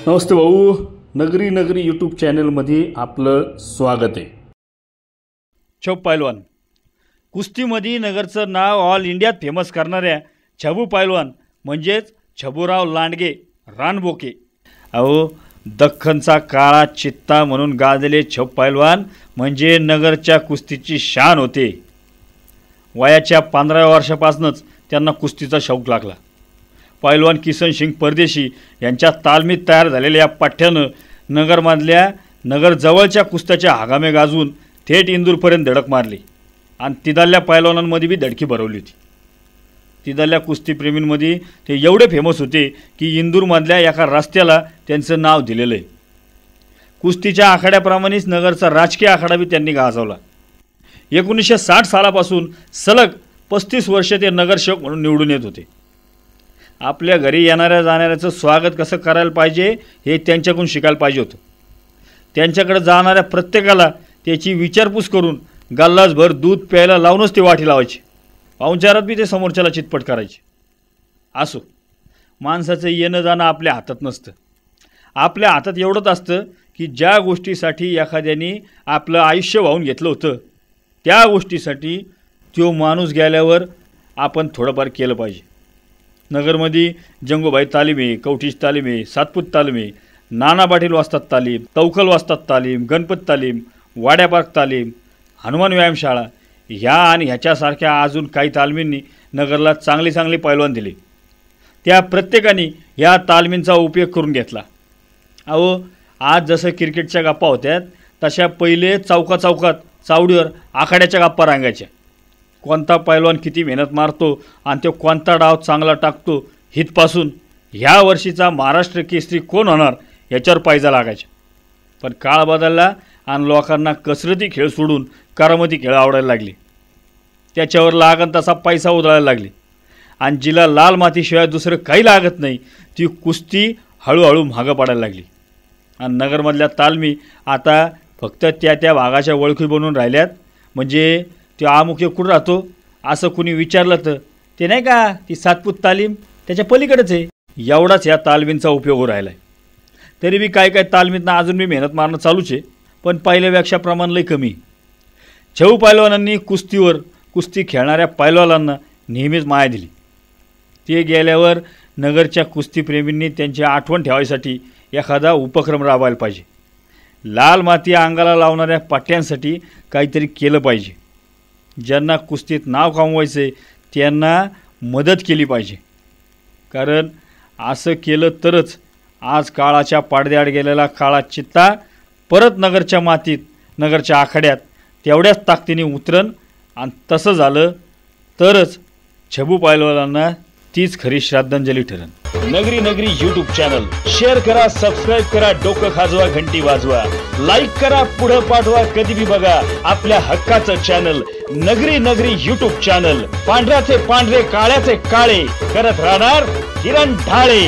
नमस्ते भाऊ, नगरी नगरी यूट्यूब चॅनलमध्ये आपलं स्वागत आहे। छबू पैलवान कुस्तीमध्ये नगरचं नाव ऑल इंडियात फेमस करणाऱ्या छबू पैलवान म्हणजेच छबूराव लांडगे रानबोके। अहो, दख्खनचा काळा चित्ता म्हणून गाजले छबू पैलवान म्हणजे नगरच्या कुस्तीची शान होते। वयाच्या 15व्या वर्षापासूनच त्यांना कुस्तीचा शौक लागला। पैलवान किसन सिंग परदेशी यांच्या तालमीत तयार झालेल्या या पठ्ठ्यानं नगरमधल्या नगरजवळच्या कुस्त्याच्या हंगामे गाजवून थेट इंदूरपर्यंत धडक मारली आणि तिथल्या पैलवानांमध्ये बी धडकी भरवली होती। तिथल्या कुस्तीप्रेमींमध्ये ते एवढे फेमस होते की इंदूरमधल्या एका रस्त्याला त्यांचं नाव दिलेलं आहे। कुस्तीच्या आखाड्याप्रमाणेच नगरचा राजकीय आखाडा बी त्यांनी गाजवला। 1960 सालापासून सलग 35 वर्ष ते नगरसेवक म्हणून निवडून येत होते। आपल्या घरी येणाऱ्या जाणाऱ्याचं स्वागत कसं करायला पाहिजे हे त्यांच्याकडून शिकायला पाहिजे होतं। त्यांच्याकडे जाणाऱ्या प्रत्येकाला त्याची विचारपूस करून गल्लासभर दूध प्यायला लावूनच ते वाटी लावायचे। पाहुणचारात बी ते समोरच्याला चितपट करायचे। असो, माणसाचं येणं जाणं आपल्या हातात नसतं। आपल्या हातात एवढंच असतं की ज्या गोष्टीसाठी एखाद्याने आपलं आयुष्य वाहून घेतलं होतं त्या गोष्टीसाठी तो माणूस गेल्यावर आपण थोडंफार केलं पाहिजे। नगरमध्ये जंगूबाई तालीम आहे, कवठीश तालीम आहे, सातपूत तालीम आहे, नाना पाटील वास्तात तालीम, तवकल वास्तात तालीम, गणपत तालीम, वाड्या पार्क तालीम, हनुमान व्यायामशाळा ह्या आणि ह्याच्यासारख्या अजून काही तालमींनी नगरला चांगले चांगले पैलवान दिले। त्या प्रत्येकाने या तालमींचा उपयोग करून घेतला। अहो, आज जसं क्रिकेटच्या गप्पा होत्यात तशा पहिले चौकात चावडीवर आखाड्याच्या गप्पा रांगायच्या। कोणता पैलवान किती मेहनत मारतो आणि तो कोणता डाव चांगला टाकतो हितपासून ह्या वर्षीचा महाराष्ट्र केसरी कोण होणार याच्यावर पायजा लागायचा। पण काळ बदलला आणि लोकांना कसरती खेळ सोडून करामती खेळ आवडायला लागले। त्याच्यावर लागन तसा पैसा उधळायला लागले आणि जिला लाल मातीशिवाय दुसरं काही लागत नाही ती कुस्ती हळूहळू महाग पडायला लागली। आणि नगरमधल्या तालमी आता फक्त त्या भागाच्या ओळखी बनवून राहिल्यात। म्हणजे तो अमुक कुठं राहतो असं कुणी विचारलं तर ते नाही का ती सातपूत तालीम त्याच्या पलीकडेच आहे एवढाच या तालमींचा उपयोग राहिला आहे। तरी बी काय तालमीतनं अजून मी मेहनत मारणं चालूच आहे, पण पहिल्यापेक्षा प्रमाण लई कमी। छबू पैलवानांनी कुस्ती खेळणाऱ्या पैलवानांना नेहमीच माया दिली। ते गेल्यावर नगरच्या कुस्तीप्रेमींनी त्यांची आठवण ठेवायसाठी एखादा उपक्रम राबवायला पाहिजे। लाल माती अंगाला लावणाऱ्या पाट्यांसाठी काहीतरी केलं पाहिजे। ज्यांना कुस्तीत नाव कमवायचे त्यांना मदत केली पाहिजे। कारण असं केलं तरच आज काळाच्या पडद्याआड गेलेला काळा चित्ता परत नगरच्या मातीत नगरच्या आखाड्यात तेवढ्याच ताकदीने उतरन आणि तसं झालं तरच छबू पैलवानांना तीच खरी श्रद्धांजली ठरेल। नगरी नगरी यूट्यूब चॅनल शेअर करा, सबस्क्राईब करा, डोकं खाजवा, घंटी वाजवा, लाईक करा, पुढे पाठवा, कधी भी बघा आपल्या हक्काचं चॅनल नगरी नगरी यूट्यूब चॅनल। पांढऱ्याचे पांढरे, काळ्याचे काळे करत राहणार किरण ढाळे।